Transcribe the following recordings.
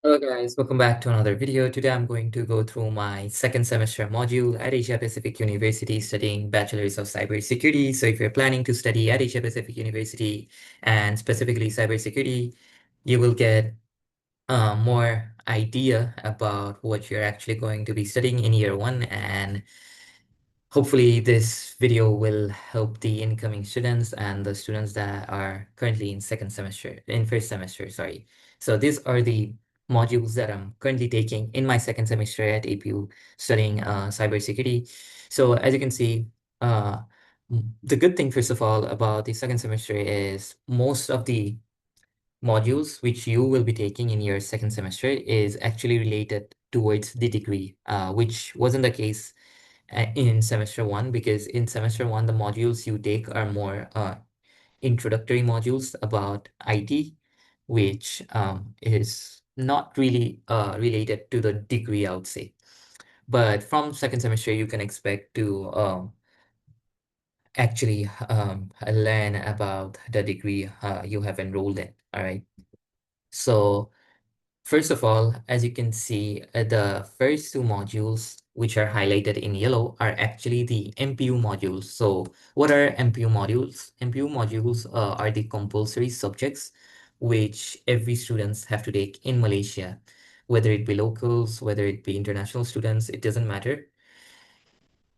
Hello guys, welcome back to another video. Today I'm going to go through my second semester module at Asia Pacific University studying Bachelor's of Cybersecurity. So if you're planning to study at Asia Pacific University and specifically cybersecurity, you will get more idea about what you're actually going to be studying in year one, and hopefully, this video will help the incoming students and the students that are currently in first semester, sorry. So these are the modules that I'm currently taking in my second semester at APU studying cybersecurity. So as you can see, uh, the good thing, first of all, about the second semester is most of the modules which you will be taking in your second semester is actually related towards the degree, which wasn't the case in semester one, because in semester one, the modules you take are more introductory modules about IT, which is not really related to the degree, I would say. But from second semester, you can expect to actually learn about the degree you have enrolled in. All right. So first of all, as you can see, the first two modules, which are highlighted in yellow, are actually the MPU modules. So what are MPU modules? MPU modules are the compulsory subjects which every students have to take in Malaysia, whether it be locals, whether it be international students, it doesn't matter.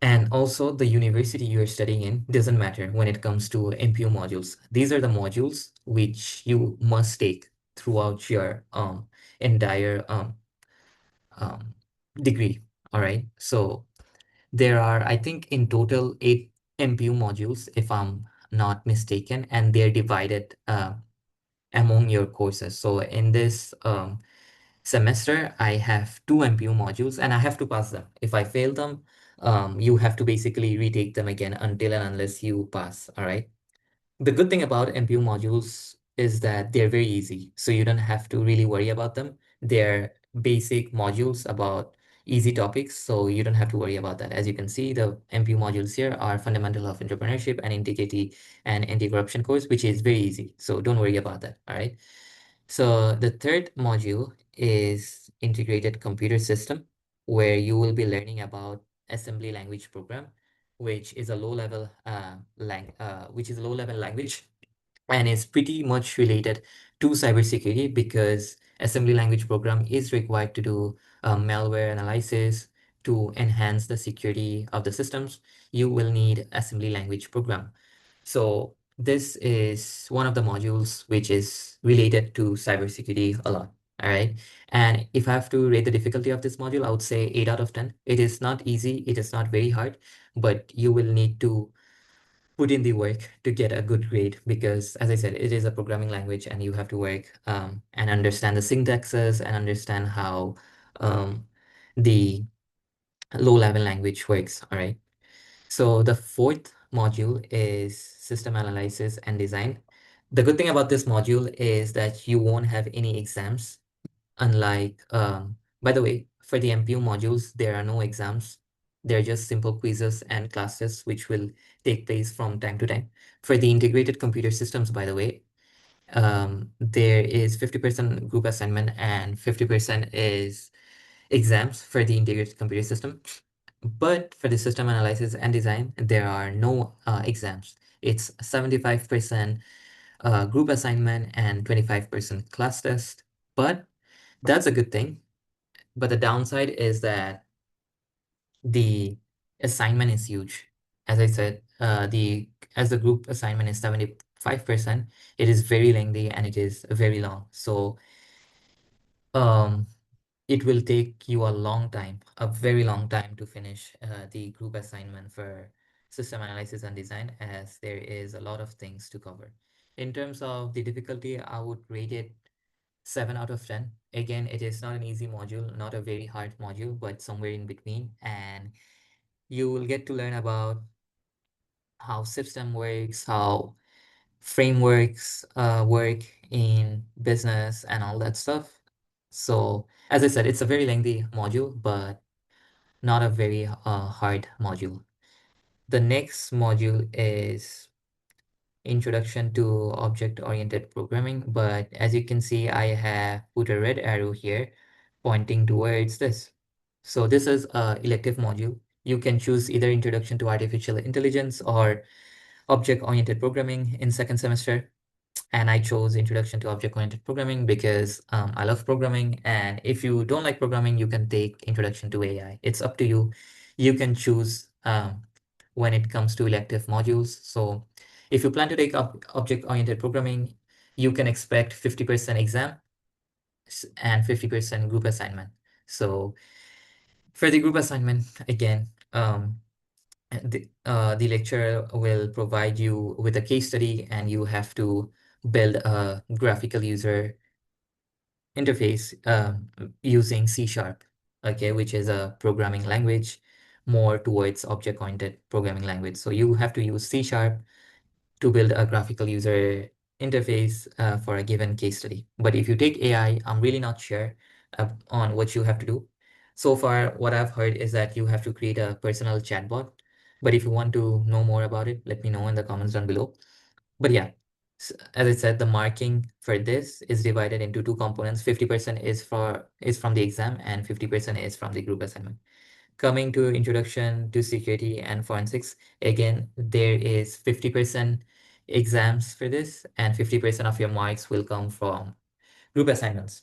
And also the university you're studying in doesn't matter when it comes to MPU modules. These are the modules which you must take throughout your entire um, degree. All right. So there are, I think, in total 8 MPU modules, if I'm not mistaken, and they're divided among your courses. So in this semester, I have 2 MPU modules and I have to pass them. If I fail them, you have to basically retake them again until and unless you pass. All right. The good thing about MPU modules is that they're very easy, so you don't have to really worry about them. They're basic modules about easy topics, so you don't have to worry about that. As you can see, the MPU modules here are Fundamental of Entrepreneurship and Integrity and Anti-Corruption course, which is very easy. So don't worry about that. All right. So the third module is Integrated Computer System, where you will be learning about assembly language program, which is a low-level language, and is pretty much related to cybersecurity because assembly language program is required to do malware analysis to enhance the security of the systems. You will need assembly language program. So this is one of the modules which is related to cybersecurity a lot. All right. And if I have to rate the difficulty of this module, I would say 8 out of 10. It is not easy. It is not very hard, but you will need to put in the work to get a good grade because, as I said, it is a programming language and you have to work and understand the syntaxes and understand how the low-level language works. All right. So the fourth module is system analysis and design. The good thing about this module is that you won't have any exams, unlike, by the way, for the MPU modules, there are no exams. They're just simple quizzes and classes which will take place from time to time. For the integrated computer systems, by the way, there is 50% group assignment and 50% is exams for the integrated computer system. But for the system analysis and design, there are no exams. It's 75% group assignment and 25% class test. But that's a good thing. But the downside is that the assignment is huge. As I said, the group assignment is 75%, it is very lengthy and it is very long. So um it will take you a long time, a very long time to finish the group assignment for system analysis and design, as there is a lot of things to cover. In terms of the difficulty, I would rate it 7 out of 10. Again, it is not an easy module, not a very hard module, but somewhere in between. And you will get to learn about how system works, how frameworks work in business and all that stuff. So, as I said, it's a very lengthy module, but not a very hard module. The next module is Introduction to Object-Oriented Programming, but as you can see, I have put a red arrow here pointing towards this. So this is a elective module. You can choose either Introduction to Artificial Intelligence or Object-Oriented Programming in second semester. And I chose Introduction to Object-Oriented Programming because I love programming. And if you don't like programming, you can take Introduction to AI. It's up to you. You can choose when it comes to elective modules. So if you plan to take up object-oriented programming, you can expect 50% exam and 50% group assignment. So for the group assignment, again, the lecturer will provide you with a case study and you have to build a graphical user interface using C Sharp, okay, which is a programming language more towards object-oriented programming language. So you have to use C Sharp to build a graphical user interface for a given case study. But if you take AI, I'm really not sure on what you have to do. So far, what I've heard is that you have to create a personal chatbot. But if you want to know more about it, let me know in the comments down below. But yeah, as I said, the marking for this is divided into two components. 50% is from the exam and 50% is from the group assignment. Coming to Introduction to Security and Forensics, again, there is 50% exams for this, and 50% of your marks will come from group assignments.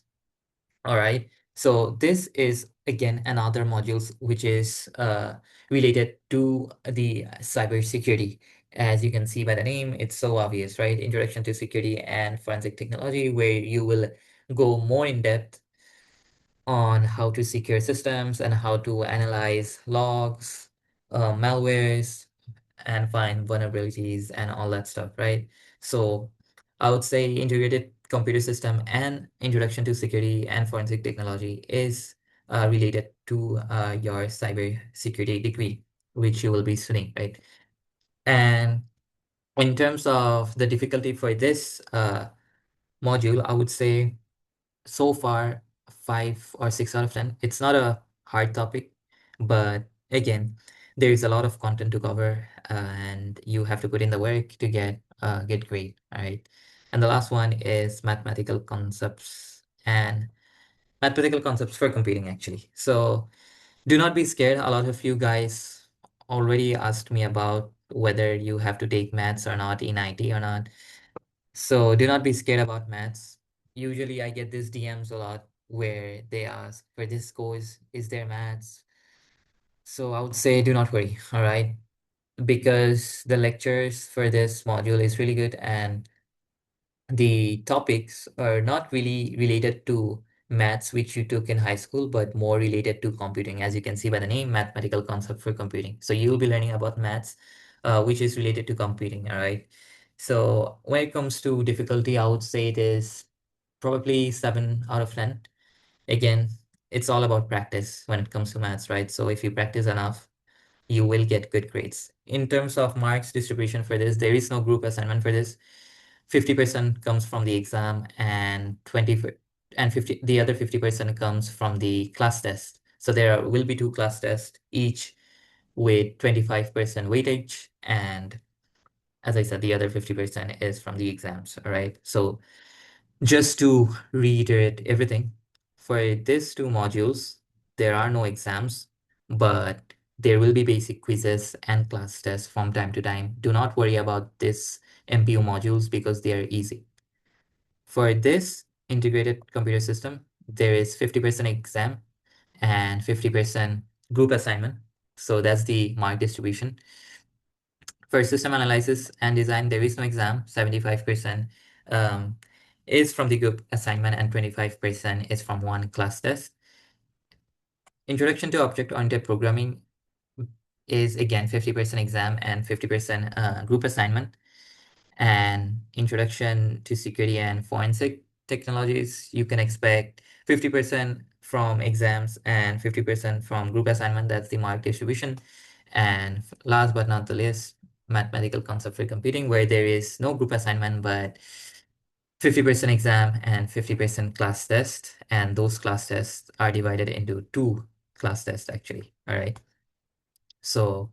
All right. So this is again another modules which is related to the cybersecurity. As you can see by the name, it's so obvious, right? Introduction to Security and Forensic Technology, where you will go more in depth on how to secure systems and how to analyze logs, malwares, and find vulnerabilities and all that stuff, right? So I would say integrated computer system and introduction to security and forensic technology is related to your cyber security degree, which you will be studying, right? And in terms of the difficulty for this module, I would say so far 5 or 6 out of 10. It's not a hard topic, but again, there is a lot of content to cover, and you have to put in the work to get great. All right. And the last one is mathematical concepts for computing, actually. So do not be scared. A lot of you guys already asked me about whether you have to take maths or not in IT or not. So do not be scared about maths. Usually I get these DMs a lot where they ask for this course, is there maths? So I would say do not worry, all right? Because the lectures for this module is really good and the topics are not really related to maths which you took in high school, but more related to computing, as you can see by the name, mathematical concept for computing. So you'll be learning about maths, which is related to computing, all right? So when it comes to difficulty, I would say it is probably 7 out of 10. Again, it's all about practice when it comes to maths, right? So if you practice enough, you will get good grades. In terms of marks distribution for this, there is no group assignment for this. 50% comes from the exam and 50 the other 50% comes from the class test. So will be two class tests, each with 25% weightage, and as I said, the other 50% is from the exams. All right. So just to reiterate everything, for these two modules, there are no exams, but there will be basic quizzes and class tests from time to time. Do not worry about this MPU modules because they are easy. For this integrated computer system, there is 50% exam and 50% group assignment. So that's the mark distribution. For system analysis and design, there is no exam. 75% um, is from the group assignment and 25% is from one class test. Introduction to object-oriented programming is again 50% exam and 50% group assignment. And introduction to security and forensic technologies, you can expect 50% from exams and 50% from group assignment. That's the mark distribution. And last but not the least, mathematical concept for computing, where there is no group assignment, but 50% exam and 50% class test. And those class tests are divided into two class tests, actually. All right. So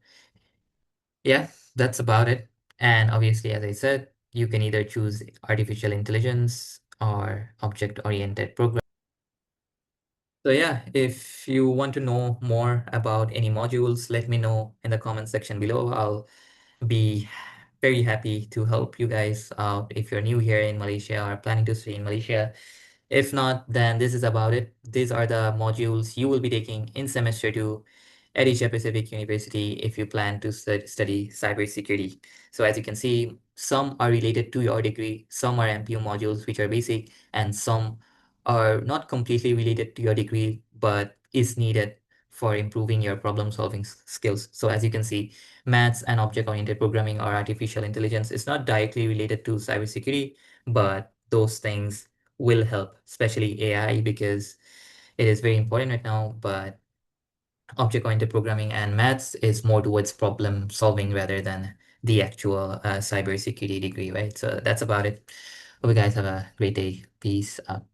yeah, that's about it. And obviously, as I said, you can either choose artificial intelligence or object-oriented programming. So yeah, if you want to know more about any modules, let me know in the comment section below. I'll be very happy to help you guys out if you're new here in Malaysia or planning to stay in Malaysia. If not, then this is about it. These are the modules you will be taking in semester 2 at Asia Pacific University if you plan to study cybersecurity. So as you can see, some are related to your degree, some are MPU modules which are basic, and some are not completely related to your degree but is needed for improving your problem solving skills. So as you can see, maths and object-oriented programming or artificial intelligence is not directly related to cybersecurity, but those things will help, especially AI, because it is very important right now. But object-oriented programming and maths is more towards problem solving rather than the actual cybersecurity degree, right? So that's about it. Hope you guys have a great day. Peace out.